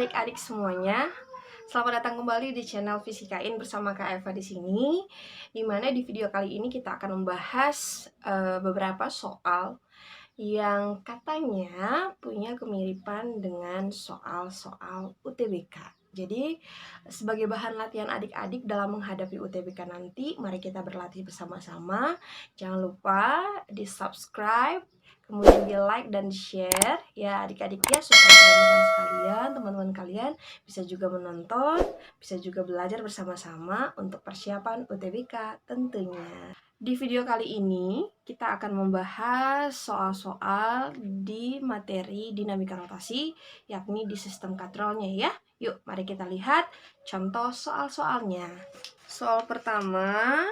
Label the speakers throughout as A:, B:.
A: adik-adik semuanya. Selamat datang kembali di channel Fisikain bersama Kak Eva di sini. Dimana di video kali ini kita akan membahas beberapa soal yang katanya punya kemiripan dengan soal-soal UTBK. Jadi sebagai bahan latihan adik-adik dalam menghadapi UTBK nanti, mari kita berlatih bersama-sama. Jangan lupa di subscribe, kemudian di like dan share ya adik-adik ya, supaya teman-teman kalian bisa juga menonton, bisa juga belajar bersama-sama untuk persiapan UTBK tentunya. Di video kali ini kita akan membahas soal-soal di materi dinamika rotasi, yakni di sistem katrolnya ya. Yuk mari kita lihat contoh soal-soalnya. Soal pertama,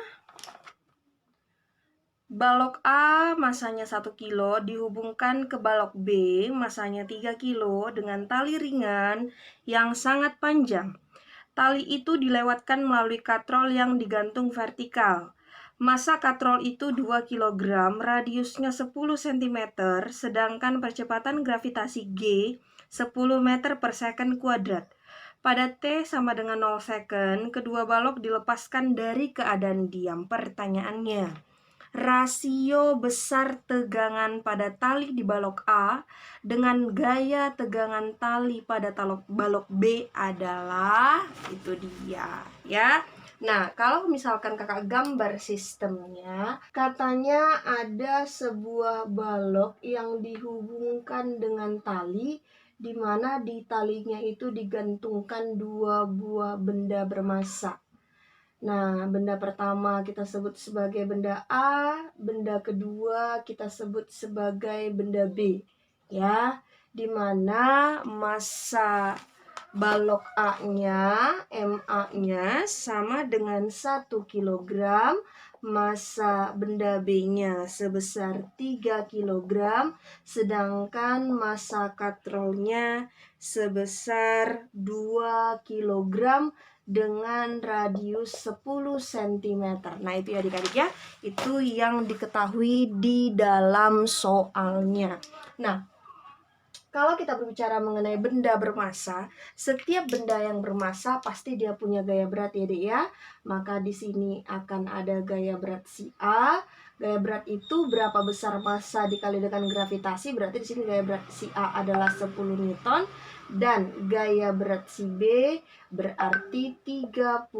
A: balok A masanya 1 kilo dihubungkan ke balok B masanya 3 kilo dengan tali ringan yang sangat panjang. Tali itu dilewatkan melalui katrol yang digantung vertikal. Massa katrol itu 2 kg, radiusnya 10 cm, sedangkan percepatan gravitasi G 10 meter per second kuadrat. Pada T sama dengan 0 second, kedua balok dilepaskan dari keadaan diam. Pertanyaannya, rasio besar tegangan pada tali di balok A dengan gaya tegangan tali pada balok B adalah, itu dia ya. Nah, kalau misalkan kakak gambar sistemnya, katanya ada sebuah balok yang dihubungkan dengan tali, di mana di talinya itu digantungkan dua buah benda bermassa. Nah, benda pertama kita sebut sebagai benda A, benda kedua kita sebut sebagai benda B, ya. Di mana massa balok A-nya, MA-nya sama dengan 1 kg, massa benda B-nya sebesar 3 kg, sedangkan massa katrolnya sebesar 2 kg dengan radius 10 cm. Nah, itu ya adik-adik ya. Itu yang diketahui di dalam soalnya. Nah, kalau kita berbicara mengenai benda bermassa, setiap benda yang bermassa pasti dia punya gaya berat ya, Dek ya. Maka di sini akan ada gaya berat si A. Gaya berat itu berapa besar massa dikali dengan gravitasi, berarti di sini gaya berat si A adalah 10 Newton dan gaya berat si B berarti 30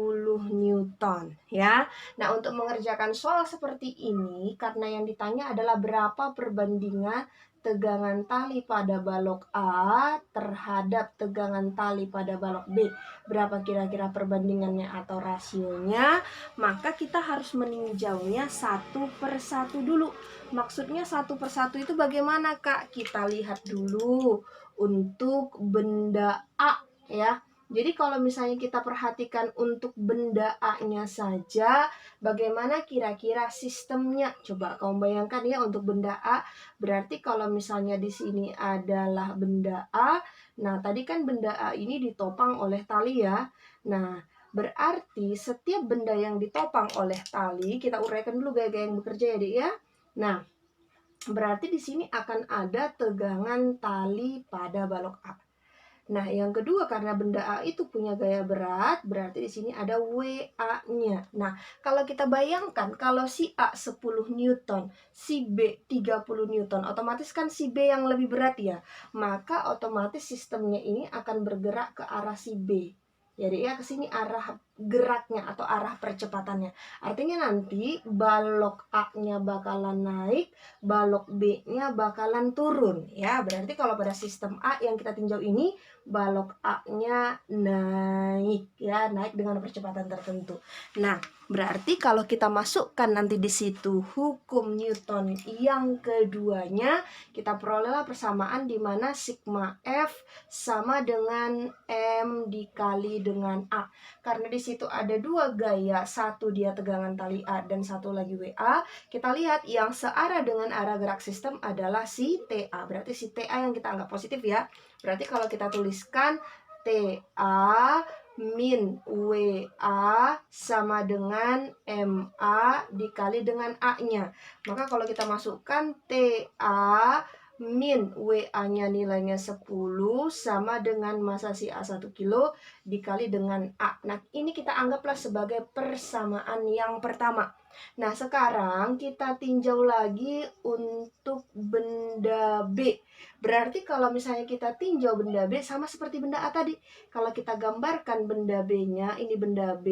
A: Newton ya. Nah, untuk mengerjakan soal seperti ini, karena yang ditanya adalah berapa perbandingan tegangan tali pada balok A terhadap tegangan tali pada balok B, berapa kira-kira perbandingannya atau rasionya, maka kita harus meninjaunya satu per satu dulu. Maksudnya satu per satu itu bagaimana, Kak? Kita lihat dulu untuk benda A ya. Jadi kalau misalnya kita perhatikan untuk benda A-nya saja, bagaimana kira-kira sistemnya? Coba kamu bayangkan ya, untuk benda A, berarti kalau misalnya di sini adalah benda A, nah tadi kan benda A ini ditopang oleh tali ya. Nah, berarti setiap benda yang ditopang oleh tali, kita uraikan dulu gaya-gaya yang bekerja ya, Dek ya. Nah, berarti di sini akan ada tegangan tali pada balok A. Nah, yang kedua, karena benda A itu punya gaya berat, berarti di sini ada WA-nya. Nah, kalau kita bayangkan kalau si A 10 Newton, si B 30 Newton, otomatis kan si B yang lebih berat ya. Maka otomatis sistemnya ini akan bergerak ke arah si B. Jadi ya ke sini arah geraknya atau arah percepatannya. Artinya nanti balok A-nya bakalan naik, balok B-nya bakalan turun ya. Berarti kalau pada sistem A yang kita tinjau ini, balok A-nya naik ya, naik dengan percepatan tertentu. Nah, berarti kalau kita masukkan nanti di situ hukum Newton yang keduanya, kita perolehlah persamaan di mana sigma F sama dengan M dikali dengan A. Karena di situ ada dua gaya, satu dia tegangan tali A dan satu lagi WA. Kita lihat yang searah dengan arah gerak sistem adalah si TA. Berarti si TA yang kita anggap positif ya. Berarti kalau kita tuliskan TA min WA sama dengan MA dikali dengan A-nya. Maka kalau kita masukkan TA min WA-nya nilainya 10 sama dengan massa si A 1 kilo dikali dengan A. Nah, ini kita anggaplah sebagai persamaan yang pertama. Nah, sekarang kita tinjau lagi untuk benda B. Berarti kalau misalnya kita tinjau benda B sama seperti benda A tadi. Kalau kita gambarkan benda B-nya, ini benda B,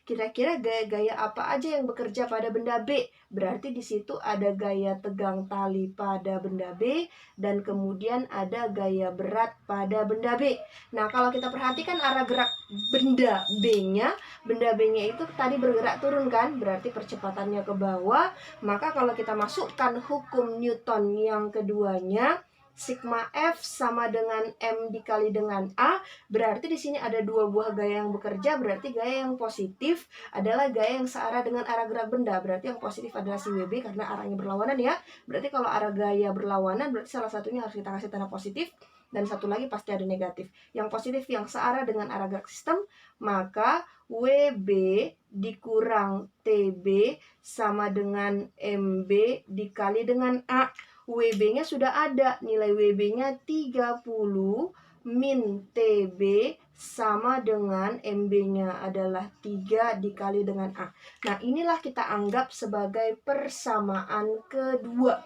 A: kira-kira gaya-gaya apa aja yang bekerja pada benda B? Berarti di situ ada gaya tegang tali pada benda B dan kemudian ada gaya berat pada benda B. Nah, kalau kita perhatikan arah gerak benda B-nya itu tadi bergerak turun kan? Berarti percepatannya ke bawah. Maka kalau kita masukkan hukum Newton yang keduanya, sigma F sama dengan M dikali dengan A, berarti di sini ada dua buah gaya yang bekerja, berarti gaya yang positif adalah gaya yang searah dengan arah gerak benda. Berarti yang positif adalah si WB karena arahnya berlawanan ya. Berarti kalau arah gaya berlawanan, berarti salah satunya harus kita kasih tanda positif, dan satu lagi pasti ada negatif. Yang positif yang searah dengan arah gerak sistem, maka WB dikurang TB sama dengan MB dikali dengan A. WB-nya sudah ada, nilai WB-nya 30 min TB sama dengan MB-nya adalah 3 dikali dengan A. Nah, inilah kita anggap sebagai persamaan kedua.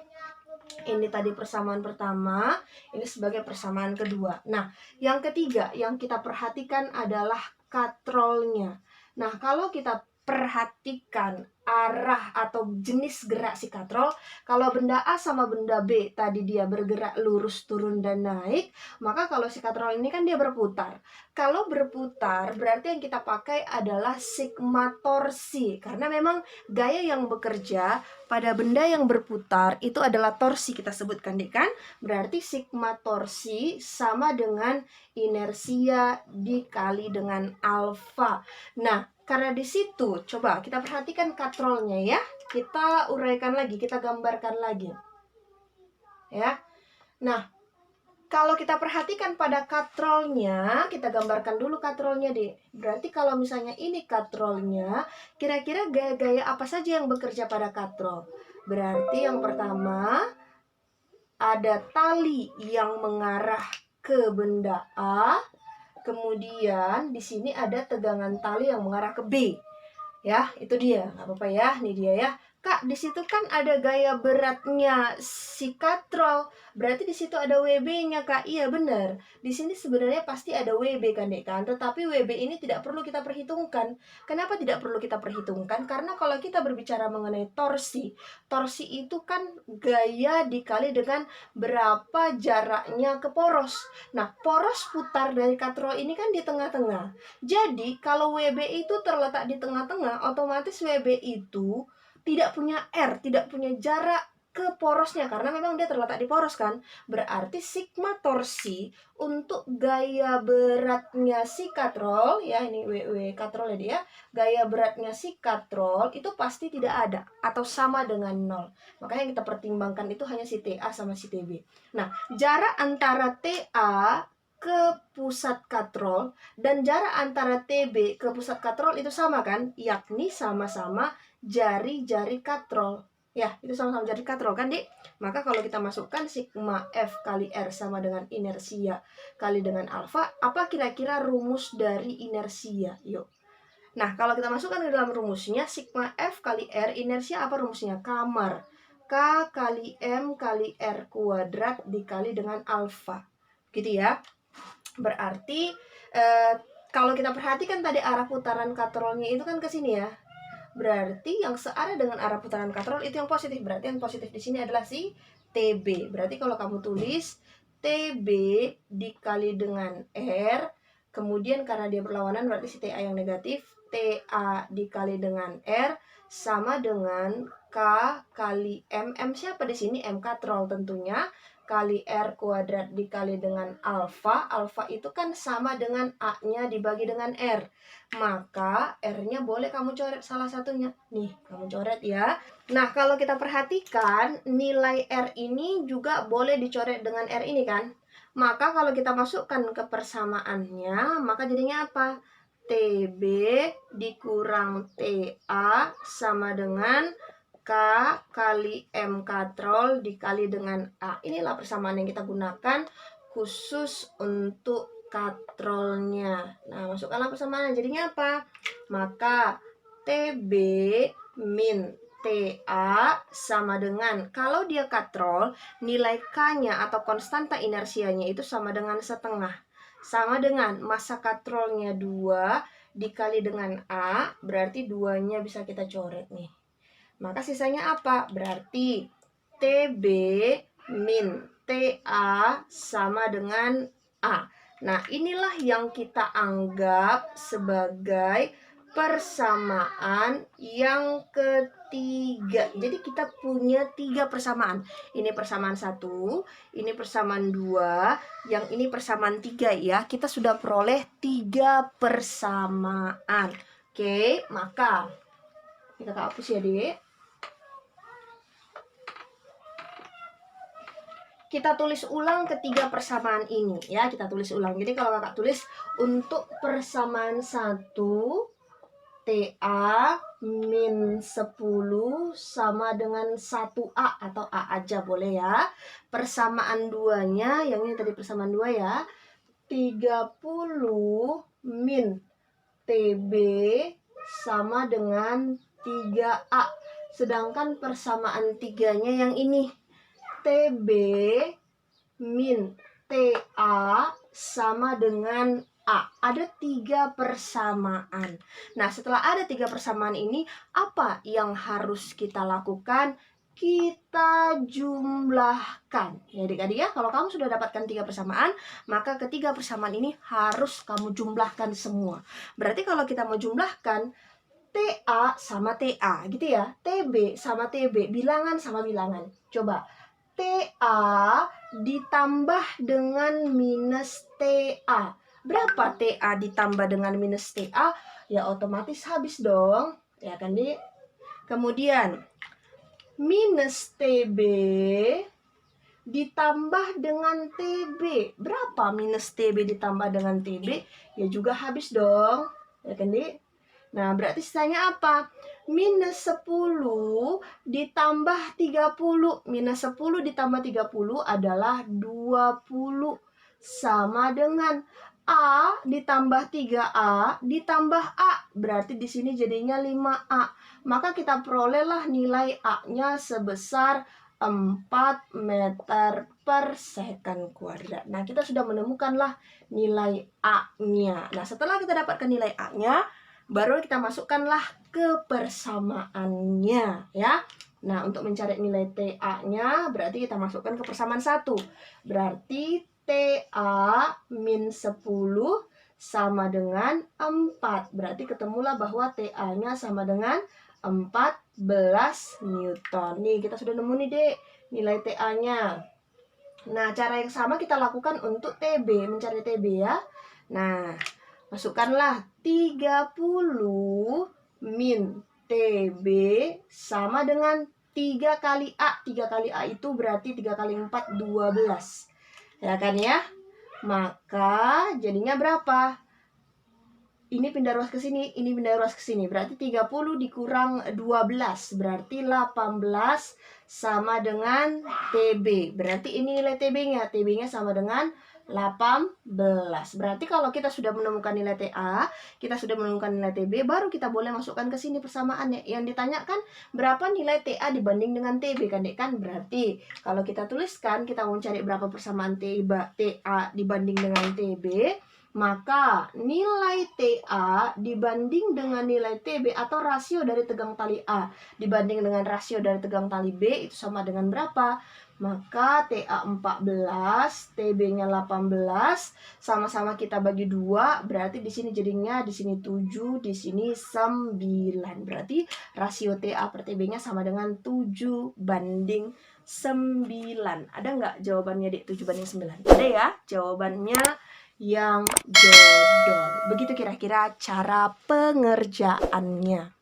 A: Ini tadi persamaan pertama, ini sebagai persamaan kedua. Nah, yang ketiga yang kita perhatikan adalah katrolnya. Nah, kalau kita perhatikan arah atau jenis gerak si katrol, kalau benda A sama benda B tadi dia bergerak lurus turun dan naik, maka kalau si katrol ini kan dia berputar. Kalau berputar berarti yang kita pakai adalah sigma torsi, karena memang gaya yang bekerja pada benda yang berputar itu adalah torsi, kita sebutkan deh kan. Berarti sigma torsi sama dengan inersia dikali dengan alfa. Nah, karena di situ coba kita perhatikan katrolnya ya. Kita uraikan lagi, kita gambarkan lagi. Ya. Nah, kalau kita perhatikan pada katrolnya, kita gambarkan dulu katrolnya deh. Berarti kalau misalnya ini katrolnya, kira-kira gaya-gaya apa saja yang bekerja pada katrol? Berarti yang pertama ada tali yang mengarah ke benda A. Kemudian di sini ada tegangan tali yang mengarah ke B. Ya, itu dia. Nggak apa-apa ya, ini dia ya. Kak, di situ kan ada gaya beratnya si katrol. Berarti di situ ada WB-nya, Kak. Iya, benar. Di sini sebenarnya pasti ada WB kan, Dek kan? Tetapi WB ini tidak perlu kita perhitungkan. Kenapa tidak perlu kita perhitungkan? Karena kalau kita berbicara mengenai torsi, torsi itu kan gaya dikali dengan berapa jaraknya ke poros. Nah, poros putar dari katrol ini kan di tengah-tengah. Jadi, kalau WB itu terletak di tengah-tengah, otomatis WB itu tidak punya R, tidak punya jarak ke porosnya, karena memang dia terletak di poros kan. Berarti sigma torsi untuk gaya beratnya si katrol, ya ini WW katrol ya dia, gaya beratnya si katrol itu pasti tidak ada atau sama dengan 0. Makanya yang kita pertimbangkan itu hanya si TA sama si TB. Nah, jarak antara TA ke pusat katrol dan jarak antara TB ke pusat katrol itu sama kan, yakni sama-sama jari-jari katrol. Ya, itu sama-sama jari katrol kan, Dik? Maka kalau kita masukkan sigma F kali R sama dengan inersia kali dengan alfa, apa kira-kira rumus dari inersia? Yuk. Nah, kalau kita masukkan ke dalam rumusnya, sigma F kali R, inersia apa rumusnya? Kamar. K kali M kali R kuadrat dikali dengan alfa. Gitu ya. Berarti kalau kita perhatikan tadi arah putaran katrolnya itu kan ke sini ya. Berarti yang searah dengan arah putaran katrol itu yang positif. Berarti yang positif di sini adalah si TB. Berarti kalau kamu tulis TB dikali dengan R, kemudian karena dia berlawanan berarti si TA yang negatif, TA dikali dengan R sama dengan K kali M. M siapa di sini? M katrol tentunya, kali R kuadrat dikali dengan alfa. Alfa itu kan sama dengan A-nya dibagi dengan R. Maka R-nya boleh kamu coret salah satunya. Nih, kamu coret ya. Nah, kalau kita perhatikan, nilai R ini juga boleh dicoret dengan R ini kan. Maka kalau kita masukkan ke persamaannya, maka jadinya apa? TB dikurang TA sama dengan K kali M katrol dikali dengan A. Inilah persamaan yang kita gunakan khusus untuk katrolnya. Nah, masukkanlah persamaan. Jadinya apa? Maka TB min TA sama dengan, kalau dia katrol, nilai K-nya atau konstanta inersianya itu sama dengan setengah. Sama dengan massa katrolnya 2 dikali dengan A, berarti 2-nya bisa kita coret nih. Maka sisanya apa? Berarti TB min TA sama dengan A. Nah, inilah yang kita anggap sebagai persamaan yang ketiga. Jadi kita punya 3 persamaan. Ini persamaan 1, ini persamaan 2, yang ini persamaan 3 ya. Kita sudah peroleh 3 persamaan. Oke, maka kita hapus ya, Dek. Kita tulis ulang ketiga persamaan ini ya, kita tulis ulang. Jadi kalau Kakak tulis untuk persamaan 1 TA min 10 sama dengan 1A atau A aja boleh ya. Persamaan 2-nya, yang ini tadi persamaan 2 ya, 30 min TB sama dengan 3A. Sedangkan persamaan 3-nya yang ini, TB min TA sama dengan A. Ada 3 persamaan. Nah, setelah ada 3 persamaan ini, apa yang harus kita lakukan? Kita jumlahkan. Ya adik-adik ya, kalau kamu sudah dapatkan 3 persamaan, maka ketiga persamaan ini harus kamu jumlahkan semua. Berarti kalau kita mau jumlahkan, TA sama TA gitu ya, TB sama TB, bilangan sama bilangan. Coba, TA ditambah dengan minus TA. Berapa TA ditambah dengan minus TA? Ya otomatis habis dong, ya kan, Dik? Kemudian minus TB ditambah dengan TB. Berapa minus TB ditambah dengan TB? Ya juga habis dong, ya kan, Dik? Nah, berarti sisanya apa? Minus 10 ditambah 30. Minus 10 ditambah 30 adalah 20. Sama dengan A ditambah 3A ditambah A. Berarti di sini jadinya 5A. Maka kita perolehlah nilai A-nya sebesar 4 meter per second kuadrat. Nah, kita sudah menemukanlah nilai A-nya. Nah, setelah kita dapatkan nilai A-nya, baru kita masukkanlah ke persamaannya ya. Nah, untuk mencari nilai TA-nya berarti kita masukkan ke persamaan 1. Berarti TA min 10 sama dengan 4. Berarti ketemulah bahwa TA-nya sama dengan 14 Newton. Nih, kita sudah nemu nih, Dek, nilai TA-nya. Nah, cara yang sama kita lakukan untuk TB, mencari TB ya. Nah, masukkanlah 30 min TB sama dengan 3 kali A. 3 kali A itu berarti 3 kali 4, 12. Ya kan ya? Maka jadinya berapa? Ini pindah ruas ke sini, ini pindah ruas ke sini. Berarti 30 dikurang 12. Berarti 18 sama dengan TB. Berarti ini nilai TB-nya. TB-nya sama dengan 18. Berarti kalau kita sudah menemukan nilai TA, kita sudah menemukan nilai TB, baru kita boleh masukkan ke sini persamaannya. Yang ditanyakan berapa nilai TA dibanding dengan TB kan, Dek, kan? Berarti kalau kita tuliskan, kita mau cari berapa persamaan TA dibanding dengan TB, maka nilai TA dibanding dengan nilai TB atau rasio dari tegang tali A dibanding dengan rasio dari tegang tali B itu sama dengan berapa? Maka TA 14, TB-nya 18, sama-sama kita bagi 2, berarti di sini jadinya di sini 7, di sini 9. Berarti rasio TA per TB-nya sama dengan 7 banding 9. Ada nggak jawabannya, Dek? 7 banding 9. Ada ya jawabannya yang dodol. Begitu kira-kira cara pengerjaannya.